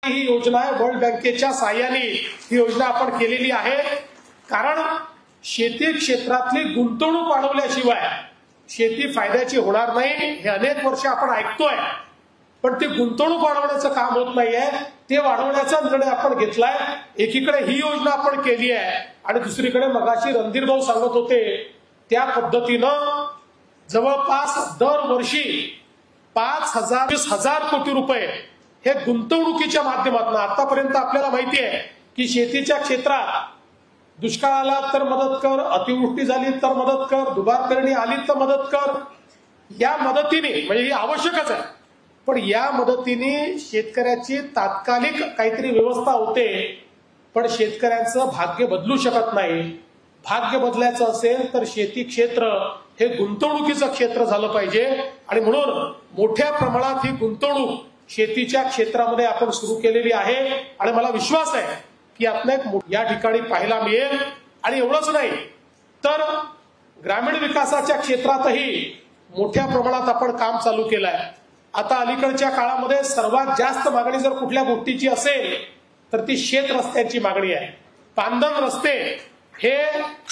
ही योजना आहे वर्ल्ड बँकेच्या सहाय्याने ही योजना आपण केलेली आहे। कारण शेती क्षेत्रातली गुंतवणूक वाढवल्याशिवाय शेती फायद्याची होणार नाही हे अनेक वर्ष आपण ऐकतोय, पण ती गुंतवणूक वाढवण्याचं काम होत नाहीये, ते वाढवण्याचा निर्णय आपण घेतलाय। एकीकडे ही योजना आपण केली आहे आणि दुसरीकडे मगाशी रणधीर भाऊ सांगत होते त्या पद्धतीनं जवळपास दरवर्षी 5,000 कोटी रुपये हे गुंतवणुकीच्या माध्यमातून आतापर्यंत आपल्याला माहिती आहे की शेतीच्या क्षेत्रात दुष्काळ आला तर मदत कर, अतिवृष्टी झाली तर मदत कर, दुबार पेरणी आली तर मदत कर, या मदतीने म्हणजे ही आवश्यकच आहे, पण या मदतीने शेतकऱ्याची तात्कालिक काहीतरी व्यवस्था होते, पण शेतकऱ्यांचं भाग्य बदलू शकत नाही। भाग्य बदलायचं असेल तर शेती क्षेत्र हे गुंतवणुकीचं क्षेत्र झालं पाहिजे आणि म्हणून मोठ्या प्रमाणात ही गुंतवणूक शेतीच्या क्षेत्रामध्ये आपण सुरू केलेली आहे आणि मला विश्वास आहे की यातनं एक या ठिकाणी पाहायला मिळेल। आणि एवढंच नाही तर ग्रामीण विकासाच्या क्षेत्रातही मोठ्या प्रमाणात आपण काम चालू केलं आहे। आता अलीकडच्या काळामध्ये सर्वात जास्त मागणी जर कुठल्या गोष्टीची असेल तर ती शेत रस्त्यांची मागणी आहे। पांदन रस्ते हे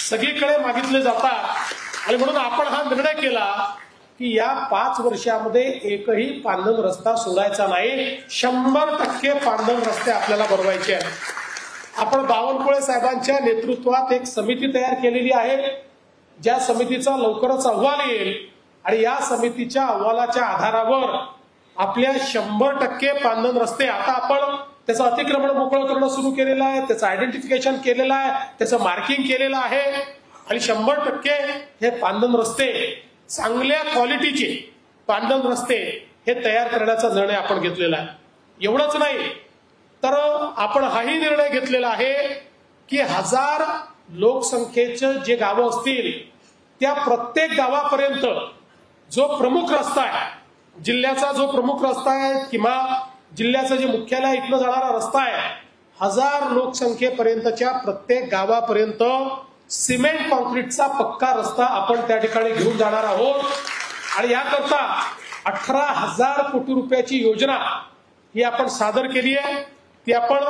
सगळीकडे मागितले जातात आणि म्हणून आपण हा निर्णय केला की या 5 वर्षामध्ये एकही पांदन रस्ता सोडायचा नाही, 100% पांदन रस्ते आपल्याला बनवायचे आहेत। आपण बावनकुळे साहेबांच्या नेतृत्वात एक समिती तयार केलेली आहे, ज्या समितीचा लवकरच अहवाल येईल आणि या समितीच्या अहवालाच्या आधारावर आपल्या 100% पांदन रस्ते आता आपण त्याचं अतिक्रमण मोकळं करणं सुरू केलेलं आहे, त्याचं आयडेंटिफिकेशन केलेलं आहे, त्याचं मार्किंग केलेलं आहे आणि 100% हे पांदन रस्ते चांगल्या क्वालिटीचे पांदन रस्ते हे तयार करण्याचा निर्णय आपण घेतलेला आहे। एवढंच नाही तर आपण हाही निर्णय घेतलेला आहे की 1000 लोकसंख्येचे जे गावं असतील त्या प्रत्येक गावापर्यंत जो प्रमुख रस्ता आहे, जिल्ह्याचा जो प्रमुख रस्ता आहे किंवा जिल्ह्याचं जे मुख्यालय इथनं जाणारा रस्ता आहे, 1000 लोकसंख्येपर्यंतच्या प्रत्येक गावापर्यंत सिमेंट कॉन्क्रीटचा पक्का रस्ता आपण त्या ठिकाणी घेऊन जाणार आहोत आणि याकरता 18,000 कोटी रुपयाची योजना ही आपण सादर केली आहे। ती आपण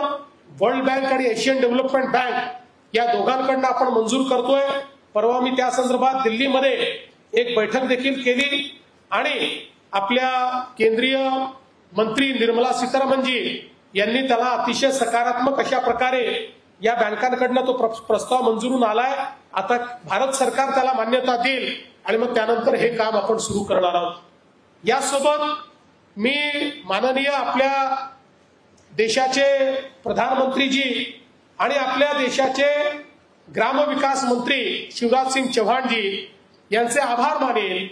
वर्ल्ड बँक आणि एशियन डेव्हलपमेंट बँक या दोघांकडून आपण मंजूर करतोय। परवा मी त्या संदर्भात दिल्लीमध्ये एक बैठक देखील केली आणि आपल्या केंद्रीय मंत्री निर्मला सीतारामनजी यांनी त्याला अतिशय सकारात्मक अशा प्रकारे या बँकांकडनं तो प्रस्ताव मंजूरून आलाय। आता भारत सरकार त्याला मान्यता देईल आणि मग त्यानंतर हे काम आपण सुरू करणार आहोत। यासोबत मी माननीय आपल्या देशाचे प्रधानमंत्रीजी आणि आपल्या देशाचे ग्रामविकास मंत्री शिवराज सिंग चौहानजी यांचे आभार मानेल